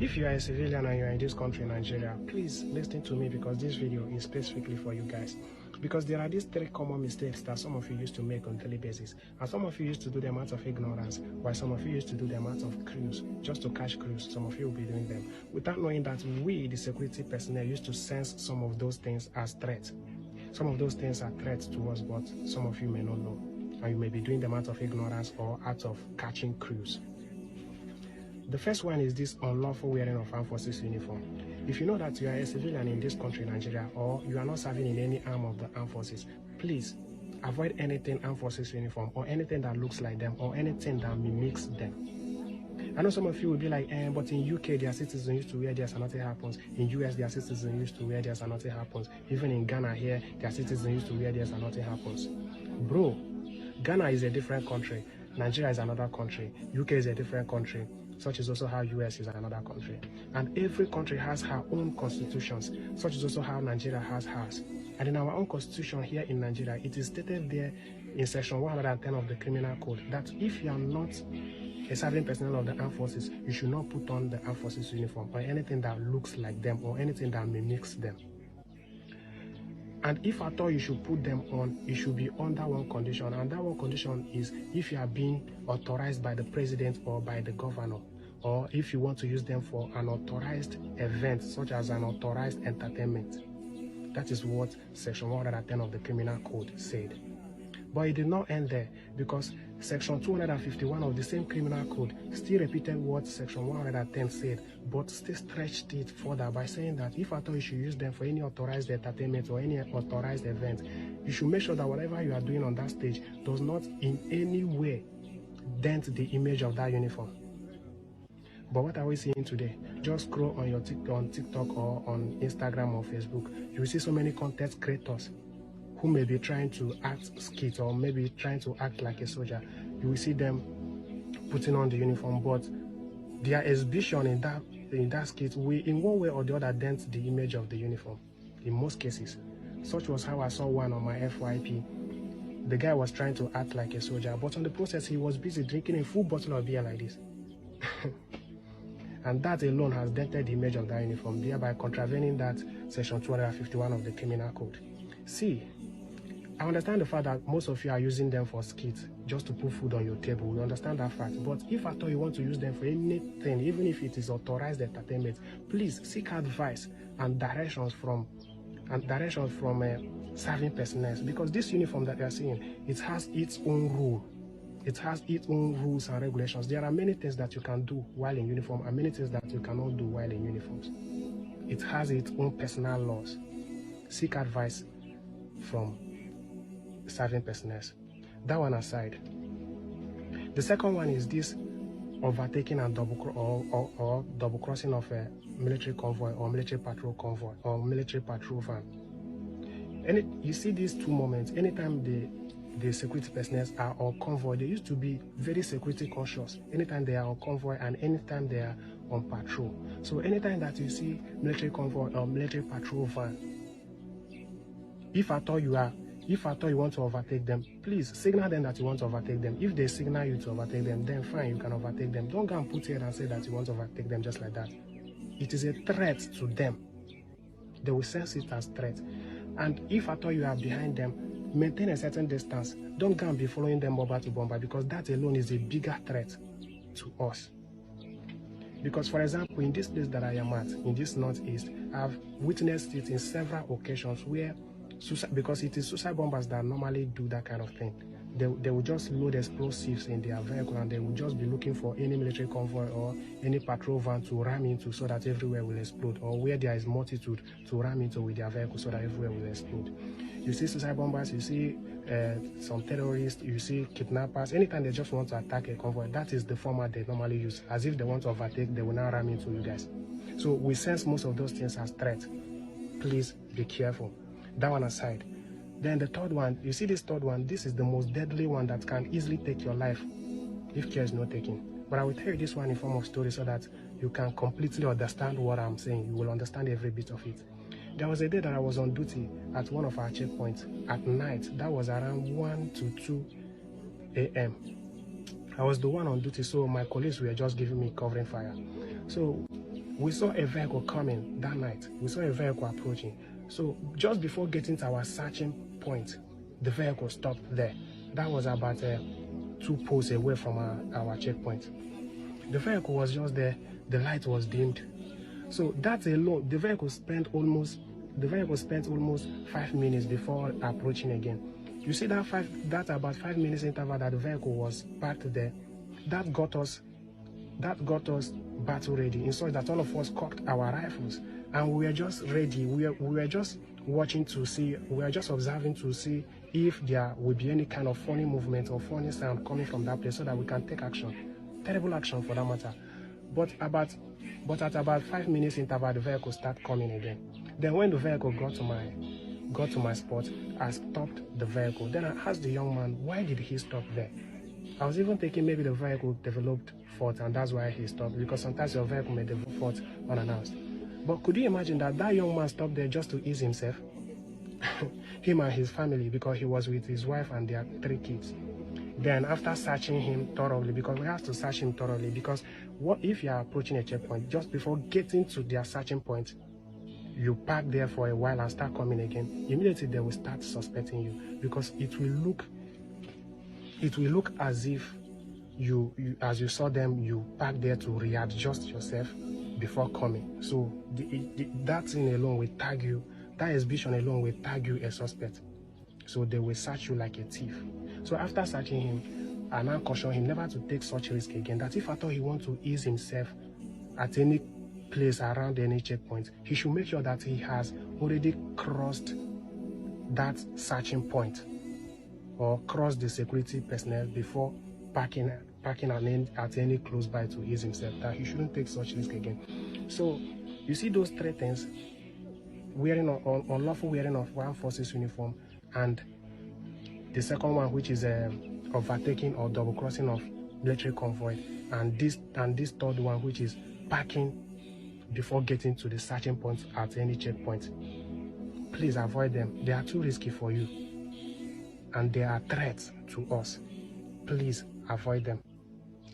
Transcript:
If you are a civilian and you are in this country, Nigeria, please listen to me, because this video is specifically for you guys. Because there are these 3 common mistakes that some of you used to make on a daily basis, and some of you used to do them out of ignorance, while some of you used to do them out of cruise, just to catch cruise. Some of you will be doing them without knowing that we, the security personnel, used to sense some of those things as threats. Some of those things are threats to us, but some of you may not know, and you may be doing them out of ignorance or out of catching cruise. The first one is this unlawful wearing of armed forces uniform. If you know that you are a civilian in this country, Nigeria, or you are not serving in any arm of the armed forces, please avoid anything armed forces uniform, or anything that looks like them, or anything that mimics them. I know some of you will be like, but in UK their citizens used to wear theirs and nothing happens. In US their citizens used to wear theirs and nothing happens. Even in Ghana here, their citizens used to wear theirs and nothing happens. Bro, Ghana is a different country. Nigeria is another country. UK is a different country. Such is also how US is another country. And every country has her own constitutions. Such is also how Nigeria has hers. And in our own constitution here in Nigeria, it is stated there in section 110 of the Criminal Code that if you are not a serving personnel of the armed forces, you should not put on the armed forces uniform or anything that looks like them or anything that mimics them. And if at all you should put them on, it should be under one condition, and that one condition is if you are being authorized by the president or by the governor, or if you want to use them for an authorized event, such as an authorized entertainment. That is what section 110 of the Criminal Code said. But it did not end there, because section 251 of the same Criminal Code still repeated what section 110 said, but still stretched it further by saying that if at all you should use them for any authorized entertainment or any authorized event, you should make sure that whatever you are doing on that stage does not in any way dent the image of that uniform. But what are we seeing today? Just scroll on your TikTok or on Instagram or Facebook. You will see so many content creators who may be trying to act skit or maybe trying to act like a soldier. You will see them putting on the uniform, but their exhibition in that skit will in one way or the other dent the image of the uniform in most cases. Such was how I saw one on my FYP. The guy was trying to act like a soldier, but on the process he was busy drinking a full bottle of beer like this. And that alone has dented the image of that uniform, thereby contravening that section 251 of the Criminal Code. See, I understand the fact that most of you are using them for skits, just to put food on your table. We understand that fact. But if at all you want to use them for anything, even if it is authorized entertainment, please seek advice and directions from serving personnel. Because this uniform that you are seeing, it has its own rule. It has its own rules and regulations. There are many things that you can do while in uniform and many things that you cannot do while in uniforms. It has its own personal laws. Seek advice from serving personnel. That one aside. The second one is this overtaking and double crossing of a military convoy or military patrol convoy or military patrol van. And you see these two moments, anytime the security personnel are on convoy, they used to be very security conscious anytime they are on convoy and anytime they are on patrol. So anytime that you see military convoy or military patrol van, if at all you want to overtake them, please signal them that you want to overtake them. If they signal you to overtake them, then fine, you can overtake them. Don't go and put here and say that you want to overtake them just like that. It is a threat to them. They will sense it as threat. And if at all you are behind them, maintain a certain distance. Don't go and be following them bomber to bomber, because that alone is a bigger threat to us. Because, for example, in this place that I am at, in this northeast, I've witnessed it in several occasions where, because it is suicide bombers that normally do that kind of thing. They will just load explosives in their vehicle and they will just be looking for any military convoy or any patrol van to ram into so that everywhere will explode, or where there is multitude to ram into with their vehicle so that everywhere will explode. You see suicide bombers, you see some terrorists, you see kidnappers. Anytime they just want to attack a convoy, that is the format they normally use. As if they want to overtake, they will now ram into you guys. So we sense most of those things as threat. Please be careful. That one aside. Then the third one, you see this third one, this is the most deadly one that can easily take your life if care is not taken. But I will tell you this one in form of story so that you can completely understand what I'm saying. You will understand every bit of it. There was a day that I was on duty at one of our checkpoints at night. That was around 1 to 2 a.m. I was the one on duty, so my colleagues were just giving me covering fire. So we saw a vehicle coming that night. We saw a vehicle approaching. So just before getting to our searching point, the vehicle stopped there. That was about 2 posts away from our checkpoint. The vehicle was just there. The light was dimmed. So that alone, the vehicle spent almost 5 minutes before approaching again. You see that about 5 minutes interval that the vehicle was parked there, that got us battle ready, in such that all of us cocked our rifles and we were just ready. We were just watching to see, we were just observing to see if there would be any kind of funny movement or funny sound coming from that place so that we can take action, terrible action for that matter. But at about 5 minutes interval, the vehicle started coming again. Then when the vehicle got to my spot, I stopped the vehicle. Then I asked the young man, why did he stop there? I was even thinking maybe the vehicle developed fault and that's why he stopped, because sometimes your vehicle may develop fault unannounced. But could you imagine that young man stopped there just to ease himself? Him and his family, because he was with his wife and their 3 kids. Then after searching him thoroughly, because we have to search him thoroughly, because what if you are approaching a checkpoint, just before getting to their searching point, you park there for a while and start coming again, immediately they will start suspecting you, because it will look as if as you saw them, you park there to readjust yourself before coming. So that thing alone will tag you, that exhibition alone will tag you a suspect. So they will search you like a thief. So after searching him, I now caution him never to take such risk again, that if at all he wants to ease himself at any place around any checkpoint, he should make sure that he has already crossed that searching point or crossed the security personnel before parking at any close by to ease himself, that he shouldn't take such risk again. So you see those 3 things: unlawful wearing of armed forces uniform, and the second one, which is overtaking or double crossing of military convoy, and this third one, which is parking before getting to the searching point at any checkpoint. Please avoid them. They are too risky for you and they are threats to us. Please avoid them.